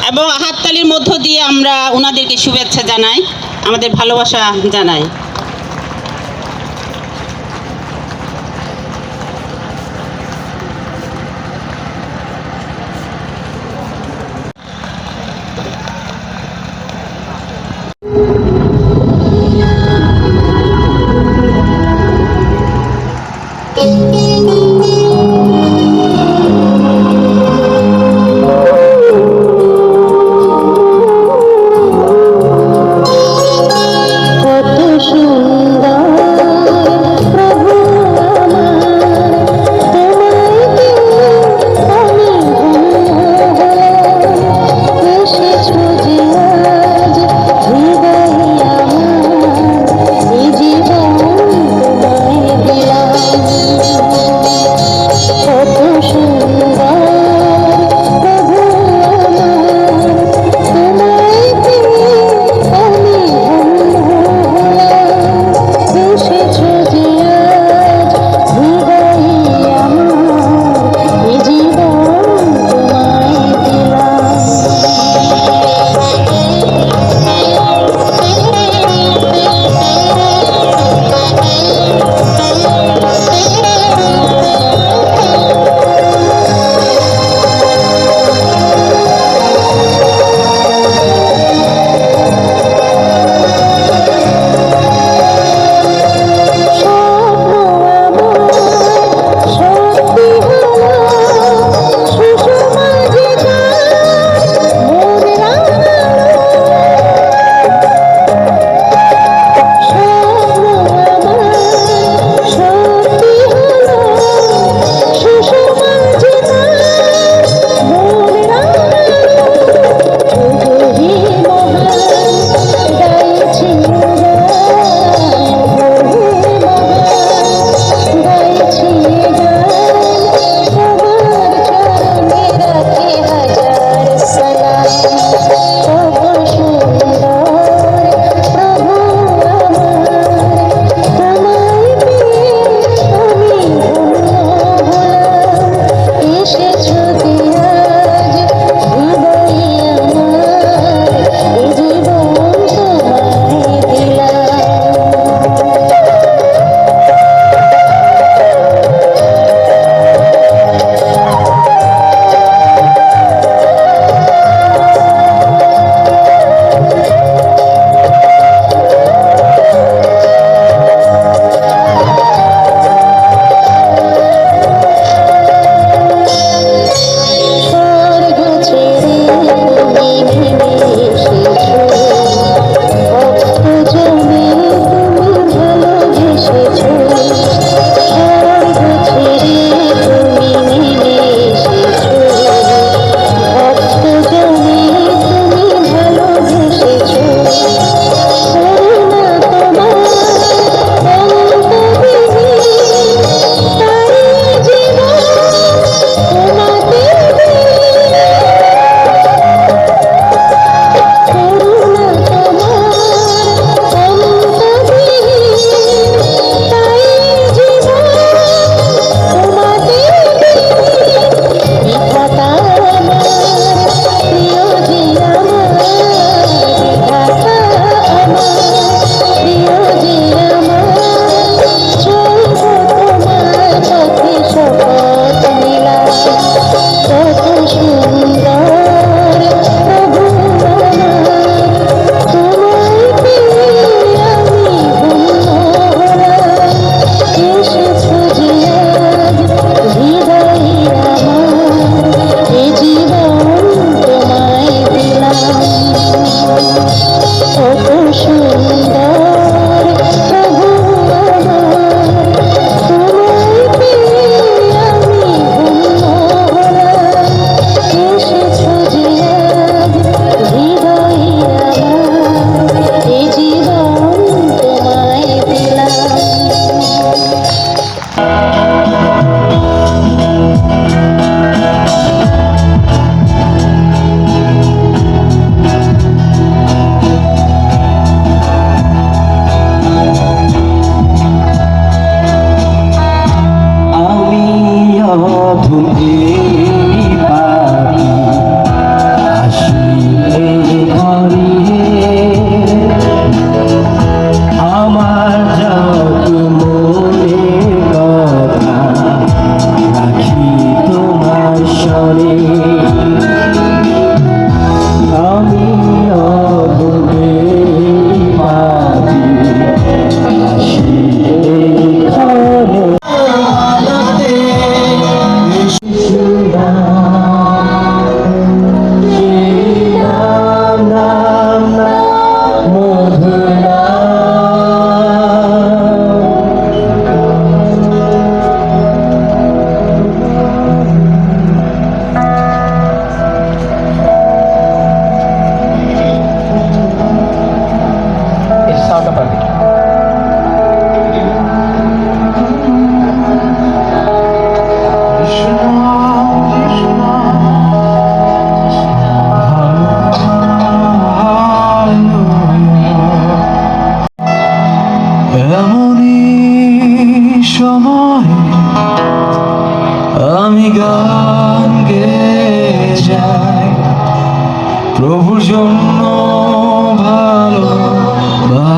এবং হাততালির মধ্য দিয়ে আমরা ওনাদেরকে শুভেচ্ছা জানাই, আমাদের ভালোবাসা জানাই। কত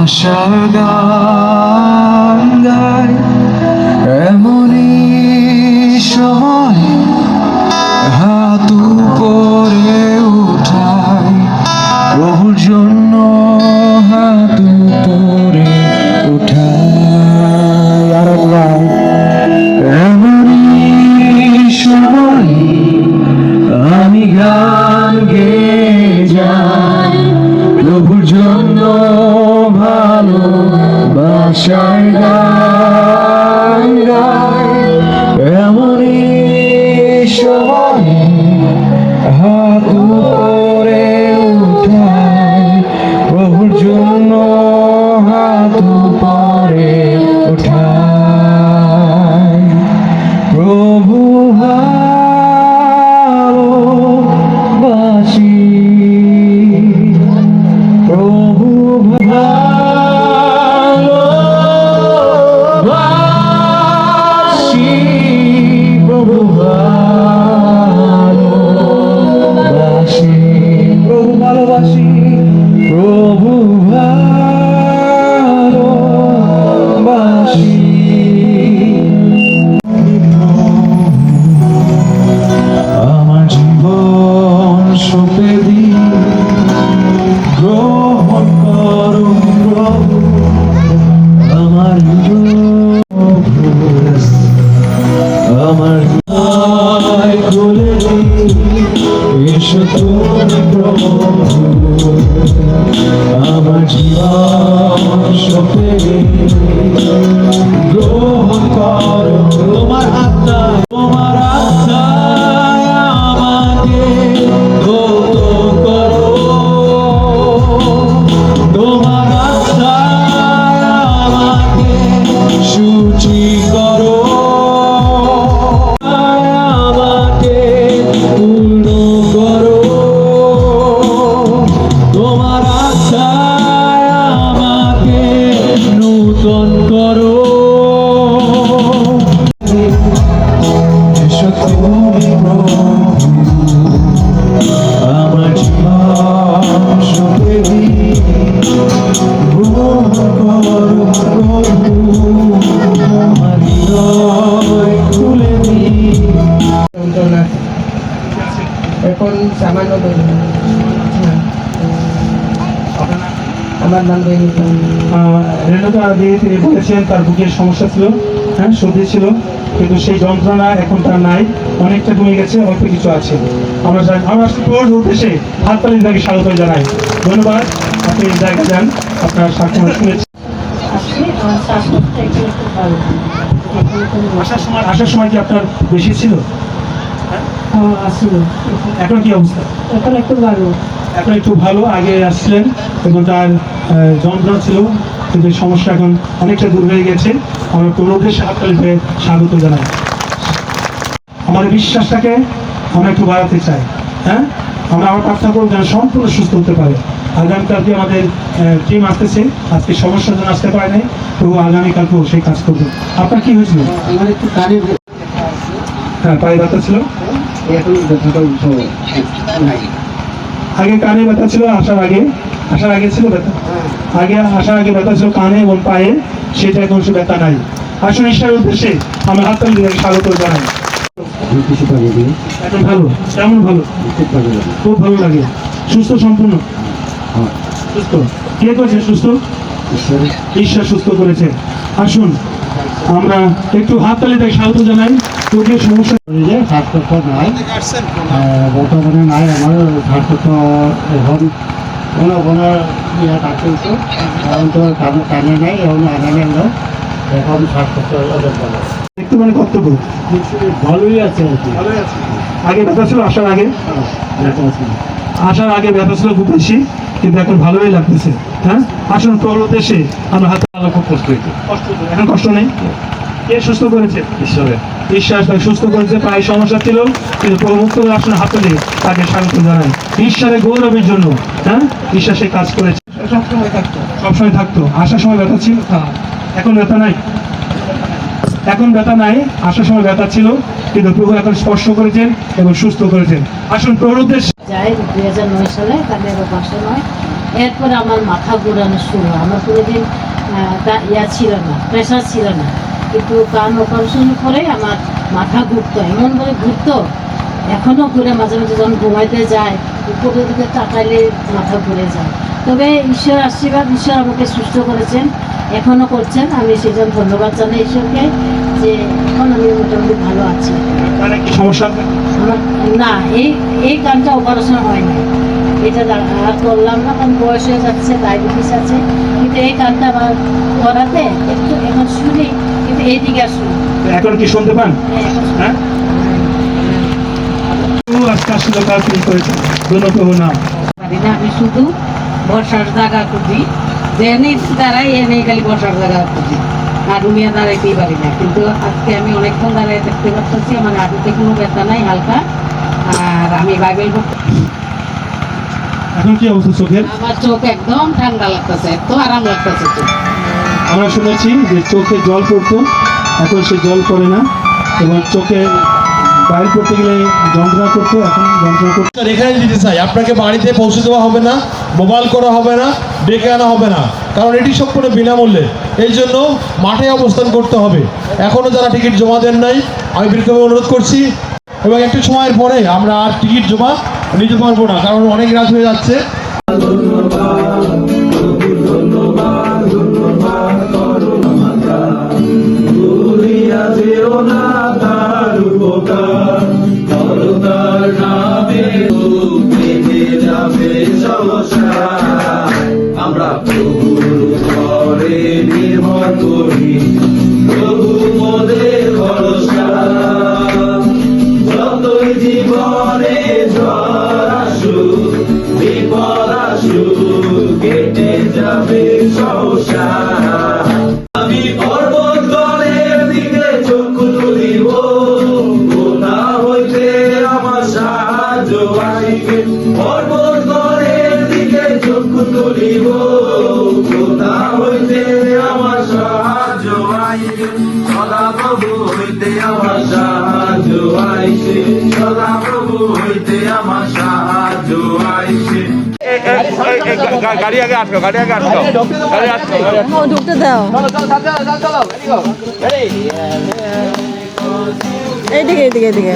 আশার গান গায় এমনই সময় হাত উপরে উঠাই প্রভুর জন্য হাত উপরে উঠাই আর এমনই সময় আমি গান গেয়ে যাই প্রভুর জন্য ভালোবাসায় গান গাই এমনই সময় হাত উপরে উঠাই প্রভুর জন্য হাত উপরে উঠাই প্রভু ভালোবাসি প্রভু ভালোবাসি প্রভু ভালোবাসি প্রভু ভালোবাসি প্রভু ভালোবাসি আমার জীবন সঁপে দিই গ্রহণ করো প্রভু আমার আমার হৃদয় খুলে দিই এসো তুমি প্রভু আমার জীবন সঁপে দিই গ্রহণ করো তোমার আত্মা আমাকে ধৌত করো তোমার আত্মা আমাকে সূচি করো আমাকে পূর্ণ করো তোমার আত্মা আমাকে নূতন করো এসো তুমি প্রভু আমার জীবন সঁপে দিই গ্রহণ করো প্রভু আমার হৃদয় খুলে দিই যন্ত্রণা এখন সামান্য আমার নাম রেণুকা দিয়ে তিনি বলেছেন তার বুকের সমস্যা ছিল, হ্যাঁ সর্দি ছিল, কিন্তু সেই যন্ত্রণা এখন তার নাই, অনেকটা কমে গেছে, অল্প কিছু আছে। আমরা উদ্দেশ্যে হাততালি তাকে স্বাগত জানাই। ধন্যবাদ, আপনি জায়গা যান, আপনার সাক্ষী শুনেছি। আসার সময় কি আপনার বেশি ছিল? আসলো এখন কি অবস্থা? এখন একটু ভালো। এখন একটু ভালো, আগে আসছিলেন এবং তার যন্ত্রণা ছিল, কিন্তু এই সমস্যা এখন অনেকটা দূর হয়ে গেছে। আমরা কোনো উদ্দেশ্যে হাততালিতে স্বাগত জানাই। আমাদের বিশ্বাসটাকে আমরা একটু বাড়াতে চাই, হ্যাঁ আমরা আবার প্রার্থনা করব যেন সম্পূর্ণ সুস্থ হতে পারে। আগামীকালকে আমাদের টিম আসতেছে, আজকে সমস্যার জন্য আসতে পারে নাই, তবু আগামীকালকেও সেই কাজ করবে। আপনার কি হয়েছিল? আমার একটু কানে হ্যাঁ পায়ে ব্যথা ছিল, এখন ব্যথাটা নাই। আগে কানে ব্যথা ছিল, আসার আগে ছিল ব্যথা, আসার আগে ব্যথা ছিল কানে এবং পায়ে, সেটা এখন সে ব্যথা নাই। আসলে ঈশ্বরের উদ্দেশ্যে আমরা হাততালি দিয়ে স্বাগত জানাই। এখন ভালো, কেমন ভালো? খুব ভালো লাগে, সুস্থ সম্পূর্ণ সুস্থ। কে করেছে সুস্থ? ঈশ্বর সুস্থ করেছে। আসুন আমরা একটু হাততালি দিয়ে স্বাগত জানাই। তোকে সমস্যা শ্বাসকষ্ট নাই, বর্তমানে নাই আমার শ্বাসকষ্ট। এখন কোনো কোনো ইয়ে থাকতো, এখন তো কানে নাই, এখন আনে নেই, এখন শ্বাসকষ্ট একটু মানে কর্তব্য ভালোই আছে আর কি। ভালোই আছে। আগে ব্যথা ছিল, আসার আগে ব্যথা ছিল খুব বেশি, কিন্তু এখন ভালোই লাগতেছে। হ্যাঁ আসুন তোর উদ্দেশ্যে আমরা হাতে খুব কষ্ট হইতো, এখন কষ্ট নেই। কে সুস্থ করেছে? ঈশ্বর তাকে সুস্থ করেছে। প্রায় সমস্যা ছিল, কিন্তু প্রভু মুক্ত করে আসলে হাতে দিয়ে তাকে স্বাগত জানাই ঈশ্বরের গৌরবের জন্য। হ্যাঁ ঈশ্বর সে কাজ করেছে, সবসময় থাকতো। আসার সময় ব্যথা ছিল, এখন ব্যথা নাই। এখন ব্যথা নাই, আসার সময় ব্যথা ছিল, কিন্তু প্রভু এখন স্পর্শ করেছেন এবং সুস্থ করেছেন। আসুন প্রভুর উদ্দেশ্যে যাই 2009 সালে, তাহলে 5 নয় এরপরে আমার মাথা ঘোরানো শুরু হয়। আমার কোনোদিন ছিল না, প্রেশার ছিল না, কিন্তু কান অপারেশনের পরে আমার মাথা ঘুরতো, এমনভাবে ঘুরতো, এখনও ঘুরে মাঝে মাঝে যখন ঘুমাইতে যায় উপরের দিকে তাকাইলে মাথা ঘুরে যায়। তবে ঈশ্বর আশীর্বাদ, ঈশ্বর আমাকে সুস্থ করেছেন, এখনও করছেন। আমি সেজন্য ধন্যবাদ জানাই ঈশ্বরকে যে এখন আমি মোটামুটি ভালো আছি। মানে কি সমস্যা? আমার না, এই কানটা অপারেশন হয়নি, এটা আর করলাম না, কারণ বয়স হয়ে যাচ্ছে, ডায়াবেটিস আছে। কিন্তু এই কানটা আমার করাতে একটু এখন শুনি, কিন্তু এইদিকে আর শুনি। এখন কি শুনতে পান? এখন শুনি। হ্যাঁ, আজকে আসলে কাজ শুরু করেছেন, ধন্যবাদ না। পারি না, আমি শুধু বসার জায়গা খুঁজি, যে এনে দাঁড়াই এনে খালি বসার জায়গা খুঁজি, আর রুমিয়া দাঁড়াইতেই পারি না। কিন্তু আজকে আমি অনেকক্ষণ দাঁড়ায় দেখতে পাচ্ছি আমার হাঁটুতে কোনো ব্যথা নাই, হালকা। আর আমি বাইবেল এখন কি অবস্থা চোখের? আমার চোখ একদম ঠান্ডা লাগতেছে, এত আরাম লাগতেছে চোখ। আমরা শুনেছি যে চোখে জল পড়তো, এখন সে জল পড়ে না, এবং চোখে বাইরে পড়তে গেলে যন্ত্রণা করতো, এখন যন্ত্রণা করতো। এখানে দিতে চাই, আপনাকে বাড়িতে পৌঁছে দেওয়া হবে না, মোবাইল করা হবে না, ডেকে আনা হবে না, কারণ এটি সম্পূর্ণ বিনামূল্যে। এই জন্য মাঠে অবস্থান করতে হবে। এখনও যারা টিকিট জমা দেন নাই, আমি বিরক্তভাবে অনুরোধ করছি, এবং একটু সময়ের পরে আমরা আর টিকিট জমা নিতে পারবো না, কারণ অনেক রাত হয়ে যাচ্ছে। আমরা প্রভুর উপরে নির্ভর করি, প্রভু মোদের ভরসা। যতই জীবনে ঝড় আসুক, বিপদ আসুক, কেটে যাবে সহসা। আমি পর্বতগণের দিকে চক্ষু তুলিব, কোথা হইতে আমার সাহায্য আসিবে। পর্বতগণের দিকে চক্ষু তুলিব, কোথা হইতে আমার সাহায্য আসিবে। সদা প্রভু হইতে আমার সাহায্য আইছে, সদা প্রভু হইতে আমার সাহায্য আইছে। গাড়ি আগে আটকাও, গাড়ি আগে আটকাও, গাড়ি আটকাও। ঢুকতে দাও, এইদিকে এইদিকে এইদিকে।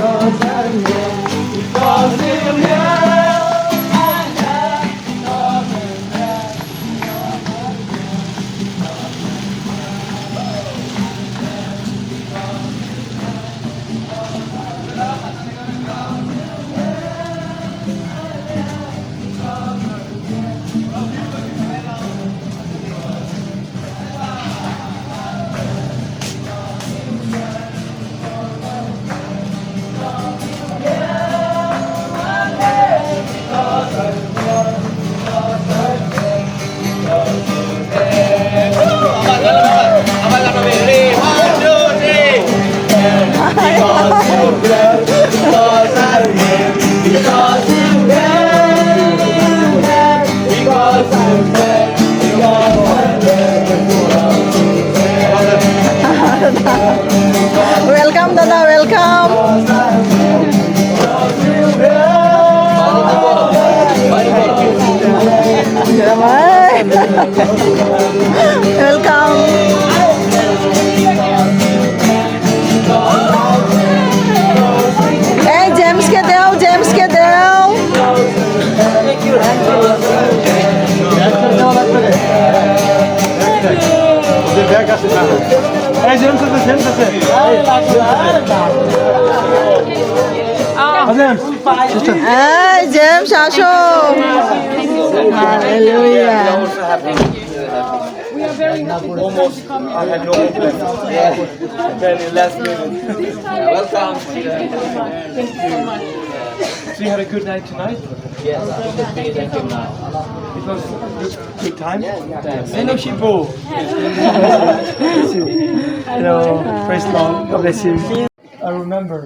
ওয়েলকাম দাদা, ওয়েলকাম। ওয়েলকাম। এই জেমসকে দাও, জেমসকে দাও। এই জেমস আছে, জেমস আছে। এই জেমস আসো। Hallelujah. Almost, I had no complaints. Very last minute. Welcome. Thank you so much. So you had a good night tonight? Yes. It was good time? Hello, Shipo. Hello. Praise the Lord. God bless you. I remember.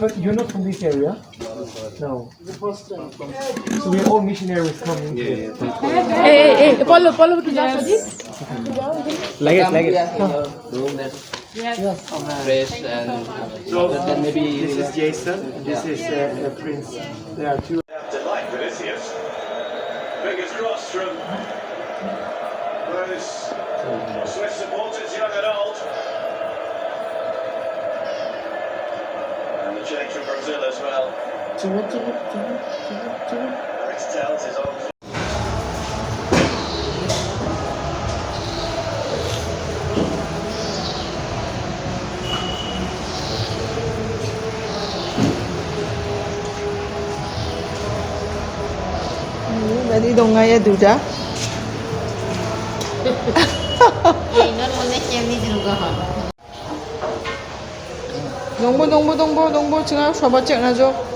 But you're not from this area? No. So we're all missionaries coming here. Polo, tu já Like it. Room that's fresh and So then maybe this is Jason, this is Prince. They are two. across from those Swiss supporters, young and old. And the change from Brazil as well. Alex Telles is on. Ready dong ngay duda. 동보 지금 서버 찍나죠?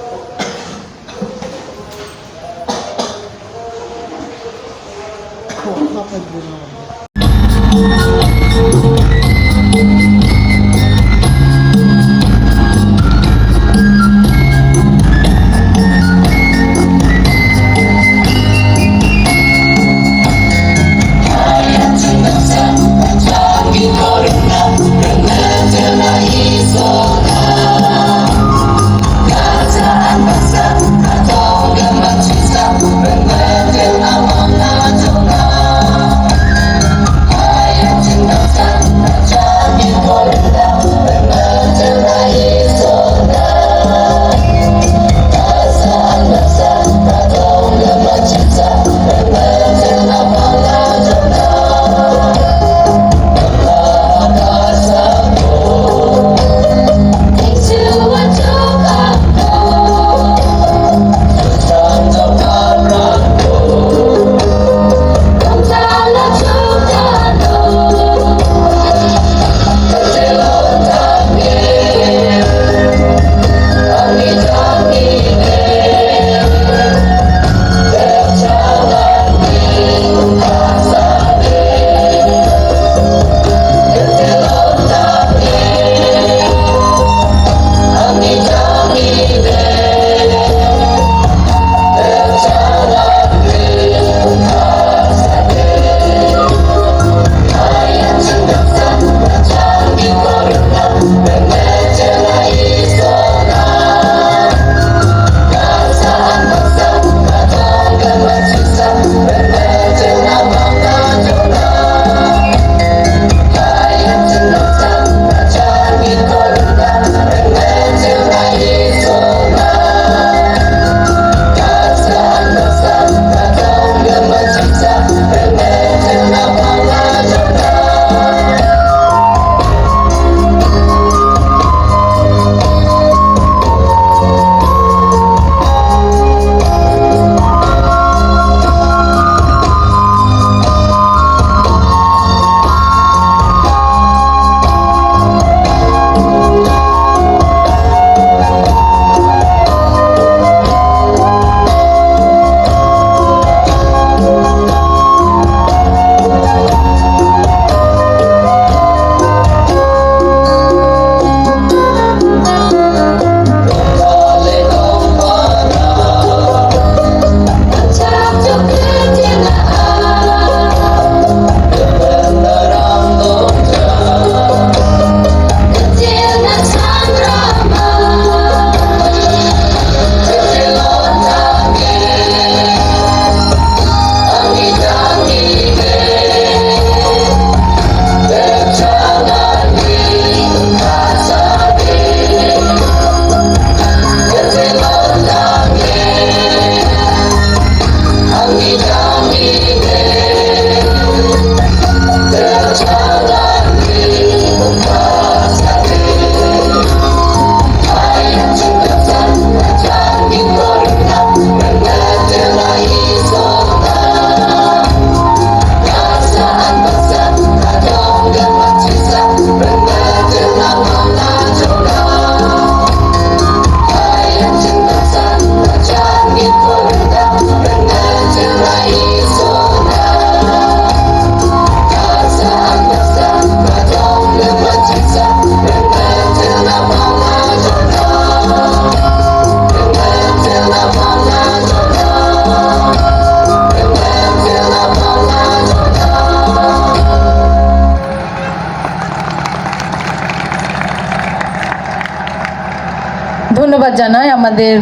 ধন্যবাদ জানাই আমাদের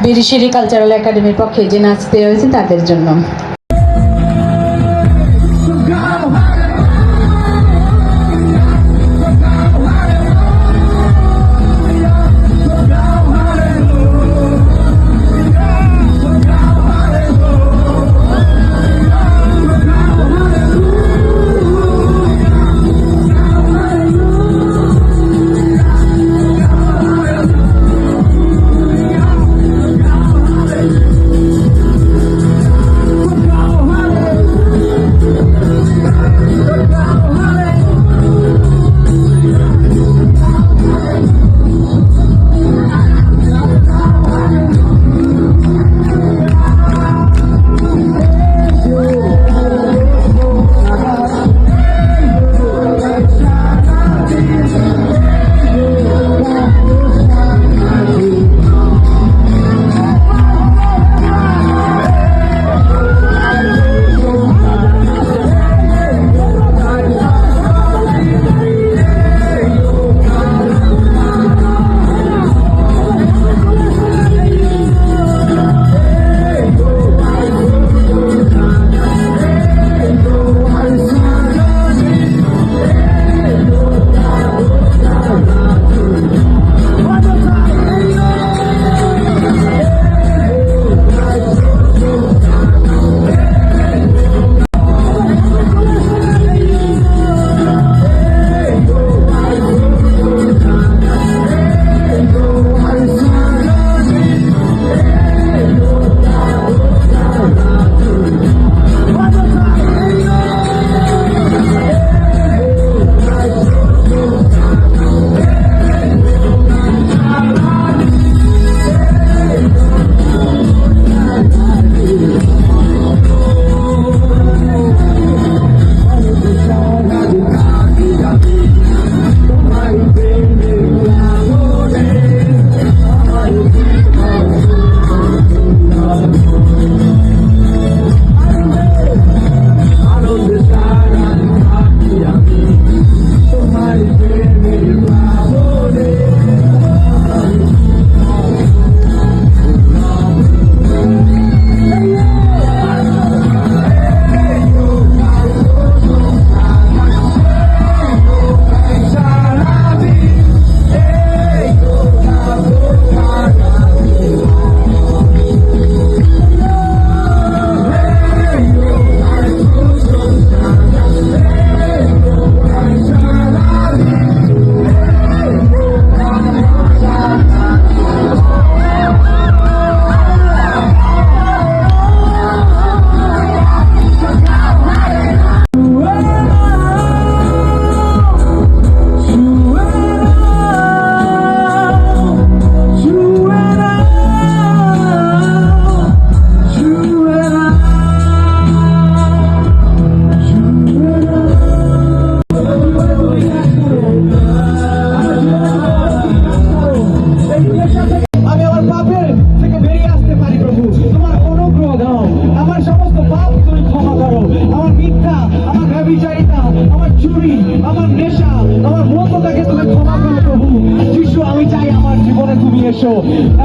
Birishiri cultural একাডেমির পক্ষে যে নাচ দেওয়া হয়েছে তাদের জন্য।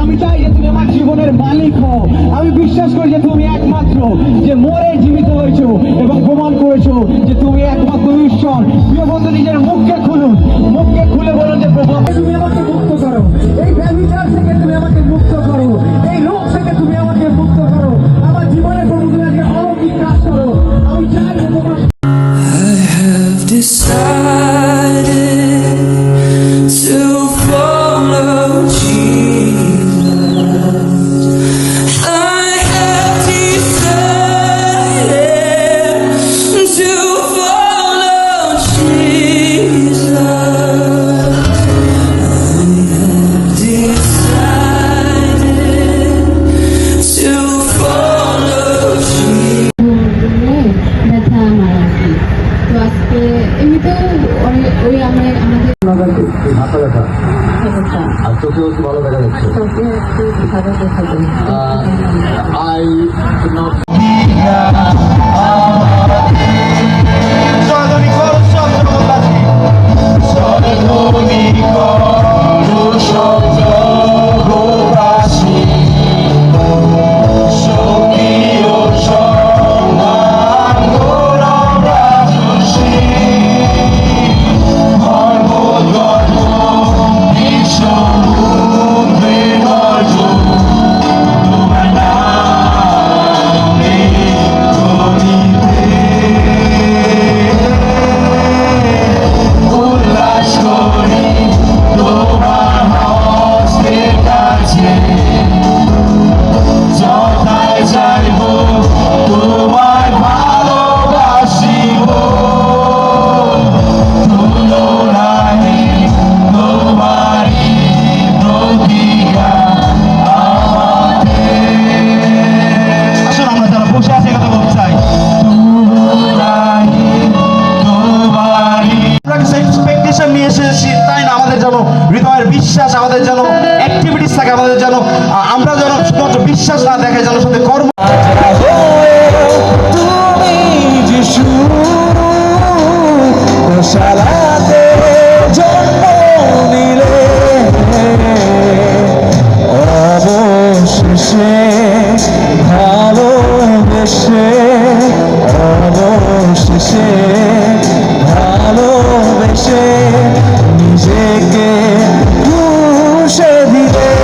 আমি চাই যে তুমি আমার জীবনের মালিক হও। আমি বিশ্বাস করি যে তুমি একমাত্র যে মরে জীবিত হয়েছো এবং প্রমাণ করেছো যে তুমি একমাত্র ঈশ্বর। প্রিয় বন্ধু, নিজের মুখকে খুলুন, মুখকে খুলে বলুন যে প্রভু তুমি আমাকে মুক্ত করো, এই ব্যভিচার থেকে তুমি আমাকে মুক্ত করো, এই রোগ থেকে তুমি আমাকে মুক্ত করো। আমার জীবনে প্রভু তুমি আজকে অলৌকিক কাজ করো। আমি চাই যে তোমার আর চোখেও কি ভালো দেখা যাচ্ছে? আমরা যেন শুধুমাত্র বিশ্বাস না দেখে যেন সাথে কর্ম তুমি যিশু গোশালাতে জন্ম নিলে অবশেষে ভালোবেসে অবশেষে ভালোবেসে নিজেকে খুশে দিলে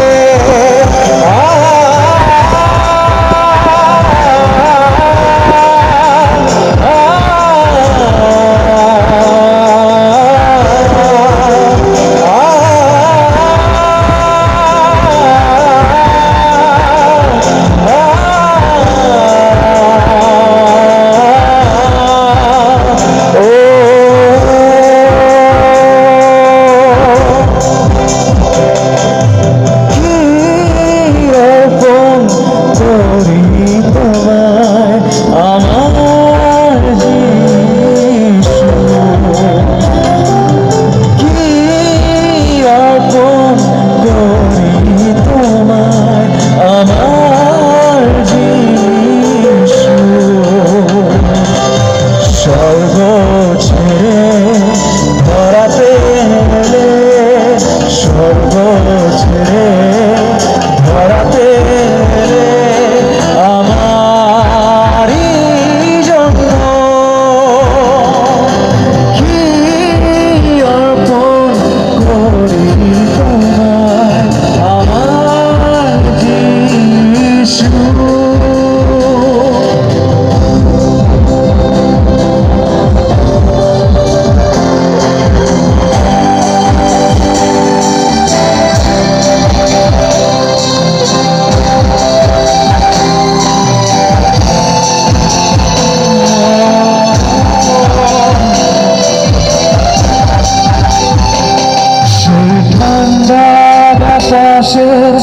বাতাসের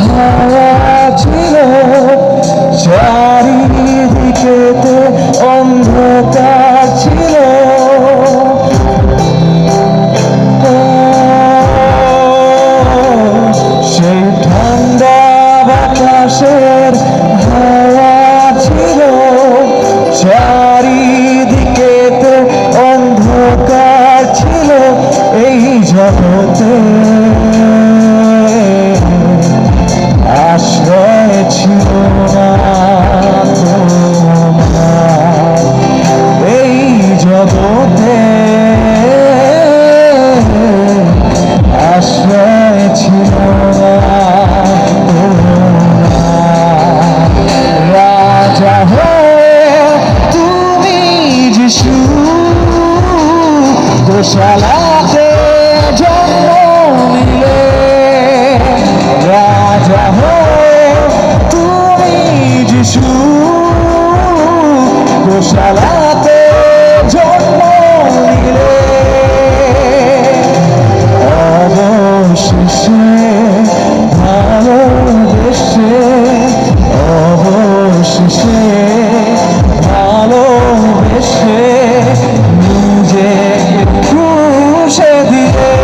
হাওয়া ছিল চারিদিকেতে অন্ধকার ছিল সেই ঠান্ডা বাতাসের হাওয়া ছিল চারিদিকেতে অন্ধকার ছিল এই জগতে আশ্রয় ছিল না তোমার এই জগতে আশ্রয় ছিল না তোমার রাজা হয়ে তুমি যিশু গোশালাতে জন্ম নিলে রাজা হয়ে তুমি যিশু গোশালাতে জন্ম নিলে অবশেষে ভালোবেসে অবশেষে ভালোবেসে নিজে খুশে দিলে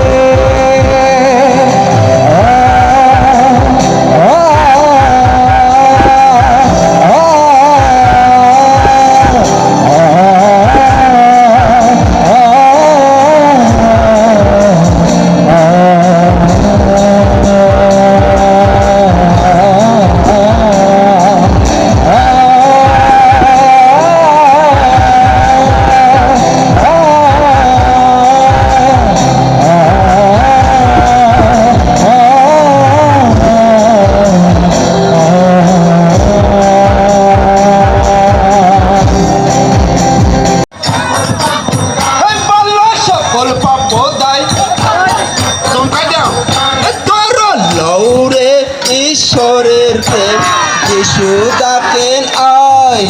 ঈশ্বরের প্রেম যিশু ডাকেন আয়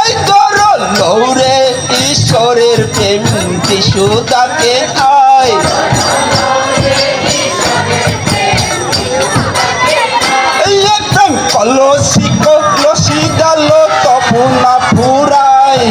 এই করো লৌরে ঈশ্বরের প্রেম যিশু ডাকেন আয় একদম কলসি কলসি ডালো তপু না ফুরায়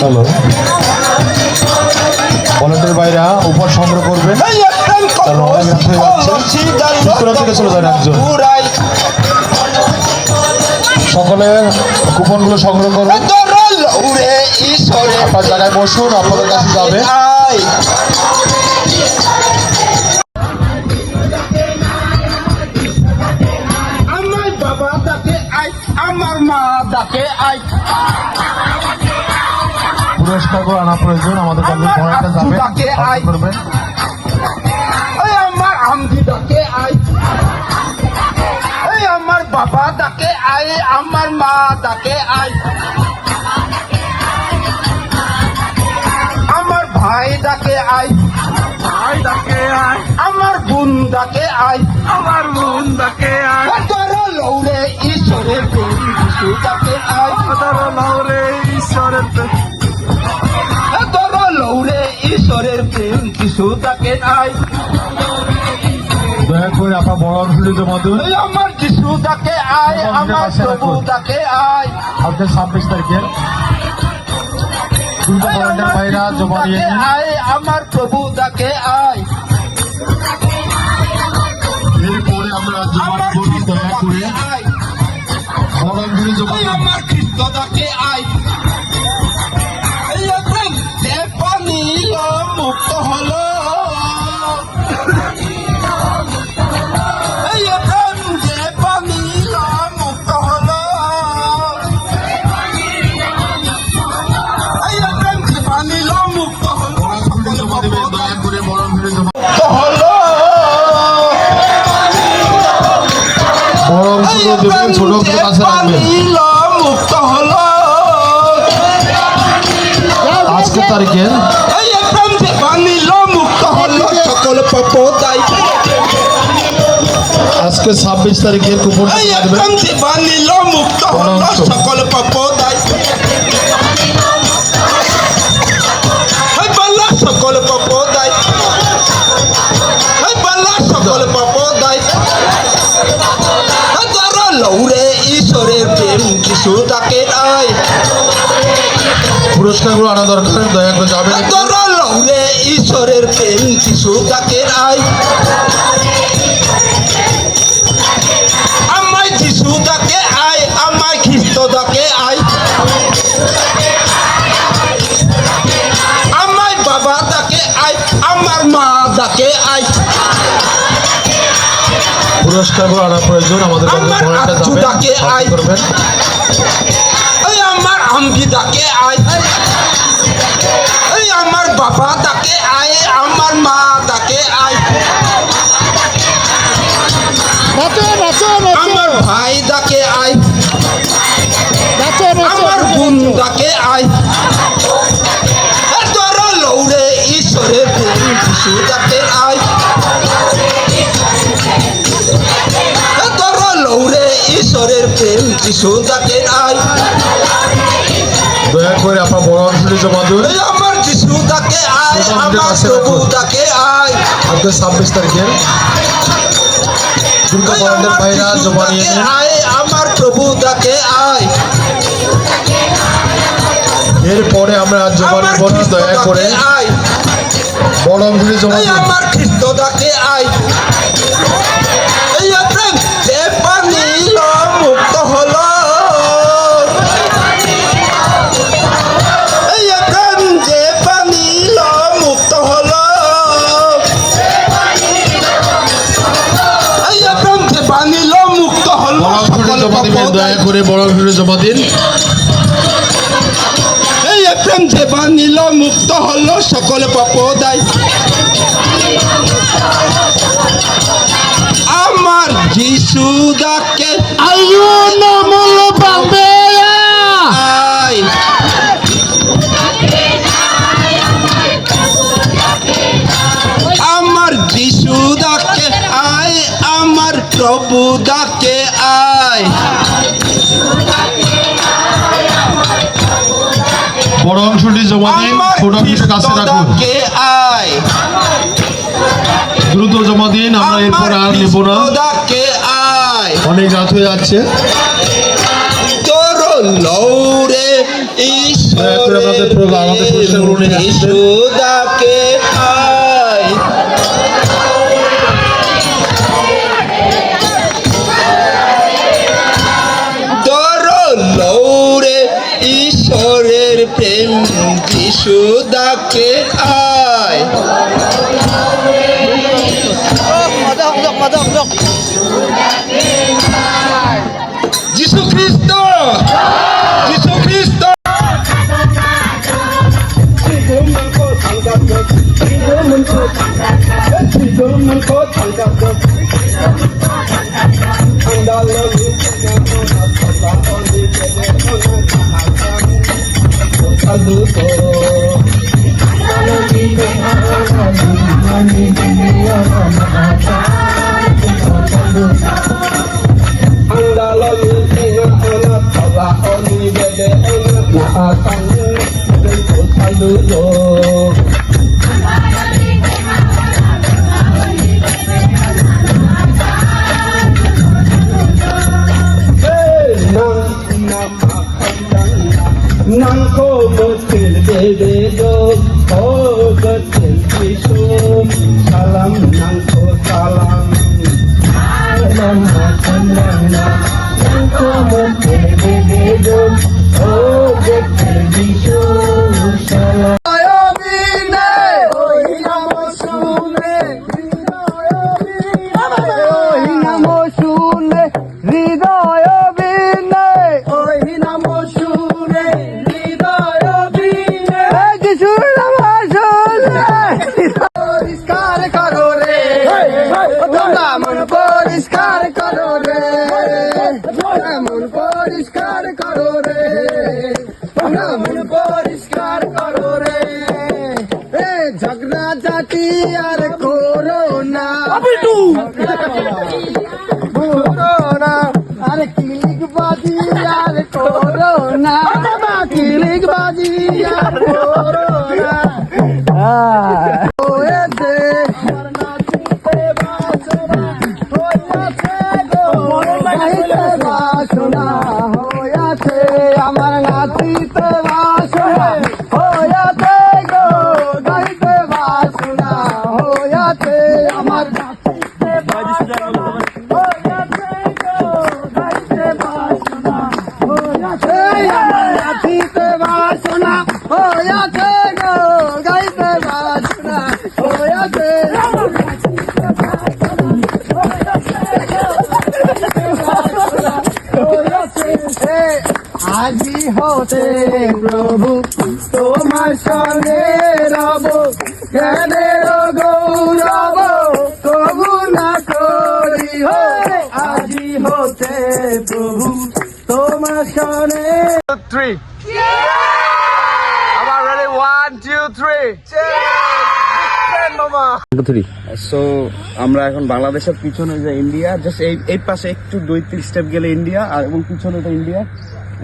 হ্যালো ভলেন্টিয়ার ভাইরা উপহার সংগ্রহ করবেন, কারণ অনেক রাত হয়ে যাচ্ছে। উত্তরা থেকে চলে যান একজন। সকলে কুপনগুলো সংগ্রহ করবেন, আপনার জায়গায় বসুন, আপনাদের কাছে যাবে। আমার বাবা ডাকে আই, আমার মা ডাকে আই, পুরস্কার আনা প্রয়োজন, আমাদের কাছে ভরাটা যাবে করবেন। ওই আমার আমদি ডাকে আই, ওই আমার বাবা ডাকে আই, আমার মা ডাকে আই, আমার ভাই ডাকে আই, ভাই ডাকে আই, আমার বোন ডাকে আই, আমার বোন ডাকে আই, তোর লৌরে ঈশ্বরের প্রেম যিশু ডাকে আই, তোর লৌরে ঈশ্বরের প্রেম, তোর লৌরে ঈশ্বরের প্রেম যিশু ডাকে আই, দয়া করে আপনার বড় অংশটি জমা দিন। আমার যিশু ডাকে আই, আমার প্রভু ডাকে আই, আজকে 26 তারিখে দুটো ভলেন্টিয়ার ভাইরা জমা দিয়ে দিন। আই, আমার প্রভু ডাকে আই, এরপরে আমরা জমা দিব, দয়া করে আই, বড় অংশটি জমা দিন। আমার খ্রিস্ট ডাকে আই, এই প্রেম যে পানিল মুক্ত হলো, এই প্রেম যে পানিল মুক্ত হলো, এই প্রেম যে পানিল মুক্ত হলো, বড় অংশটি জমা দিবেন, দয়া করে বড় অংশটি জমা হলো, বড় অংশগুলো দেবেন, ছোট অংশের কাছে রাখবেন। মুক্ত হলো, আজকের তারিখে এই প্রেম যে পানিল মুক্ত হলো, সকল পাপ দায়, আজকে 26 তারিখের কুপন এই দেবেন। প্রেম যে পানিল মুক্ত হলো, সকল পাপ দায়, এই বাল্লা সকল পাপ দায়, এই বাল্লা সকল পাপ দায়, তোর লৌরে ঈশ্বরের প্রেম যিশু ডাকে আই, পুরস্কারগুলো আনা দরকার, দয়া করে যাবেন। তোর লৌরে ঈশ্বরের প্রেম যিশু ডাকে আই, আমায় যিশু ডাকে আই, আমায় খ্রিস্ট ডাকে আই, আমায় বাবা ডাকে আই, আমার মা ডাকে আই, পুরস্কারগুলো আনা প্রয়োজন, আমাদের কাছে আমার ভরাটা আব্বু যাবে ডাকে আই, করবেন। এই আমার আমদি ডাকে আই, এই আমার বাবা ডাকে আই, আমার মা ডাকে আই, আমার ভাই ডাকে আই, আমার বোন ডাকে আই, তোর লৌরে ঈশ্বরের প্রেম যিশু ডাকে আই, তোর লৌরে ঈশ্বরের প্রেম যিশু ডাকে আই, দয়া করে আপনার বড় অংশটি জমা দিন। এই আমার যিশু ডাকে আই, আমার প্রভু ডাকে আই, আজকে 26 তারিখে দুটো এই ভলেন্টিয়ার আমার ভাইরা যিশু জমা দিয়ে ডাকে দিন। আই, আমার প্রভু ডাকে আই, এরপরে আমরা জমা আমার দিব না, খ্রিস্ট দয়া করে ডাকে আই, বড় অংশটি জমা এই দিন। আমার খ্রিস্ট ডাকে আই, এই প্রেম যে পানিল মুক্ত হলো, এই প্রেম যে পানিল মুক্ত হলো, এই প্রেম যে পানিল মুক্ত হলো, বড় অংশটি সকল জমা দিবেন, পাপ দয়া করে বড় অংশটি জমা দিন। এই প্রেম যে বানিল মুক্ত হলো, সকল পাপ দায়, আমার যিশু ডাকে আইও নমল পাবে আই, আমার যিশু ডাকে আয়, আমার প্রভু ডাকে আয়, বড় অংশটি জমা দিন, আমার ছোট অংশের কাছে খ্রিস্ট রাখুন। ডাকে আয়, দ্রুত জমা দিন, আমরা এরপর আর নেব না, ডাকে আয়, অনেক রাত হয়ে যাচ্ছে। তোর লৌরে আমাদের পুরস্কার গ্রহণে আসছেন। ঈশ্বরকে আয় দর লৌরে ঈশ্বরের প্রেম যিশুদাকে আয় যিশু খ্রিস্ট যিশু খ্রিস্ট Nangko betul bedo, oh betul Yesu, salam nangko salam, salam salam, nangko betul bedo, oh betul Yesu, salam. झगड़ा जाती यार कोरोना कोरोना अरे किलिक बाजी यार कोरोना किलिक बाजी यार कोरोना ओए दे বাসনা হইয়াছে আমার নাতিতে বাসনা হইয়াছে গো গাইতে বাসনা হইয়াছে আমার নাতিতে বাসনা হইয়াছে গো গাইতে বাসনা হইয়াছে আমার নাতিতে বাসনা হইয়াছে গো গাইতে বাসনা হইয়াছে আমার নাতিতে আজি হতে প্রভু তোমার সঙ্গে রব কেনের গৌরব কবু না করি আজি হতে প্রভু তোমার সঙ্গে 3 আবার রেডি 1 2 3 সো আমরা এখন বাংলাদেশের পিছনে যে ইন্ডিয়া জাস্ট এই পাশে একটু 2-3 স্টেপ গেলে ইন্ডিয়া আর এবং পিছনে তো ইন্ডিয়া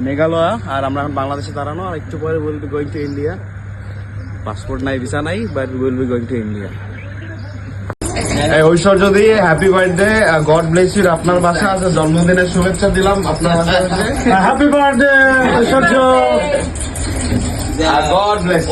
মেঘালয় আর আমরা এখন বাংলাদেশে দাঁড়ানো আর একটু পরে will be going to India passport নাই ভিসা নাই but will be going to India Aishwarya দিয়ে happy birthday God bless you আপনার বাসা আছে জন্মদিনের শুভেচ্ছা দিলাম আপনার বাসা happy birthday Aishwarya God bless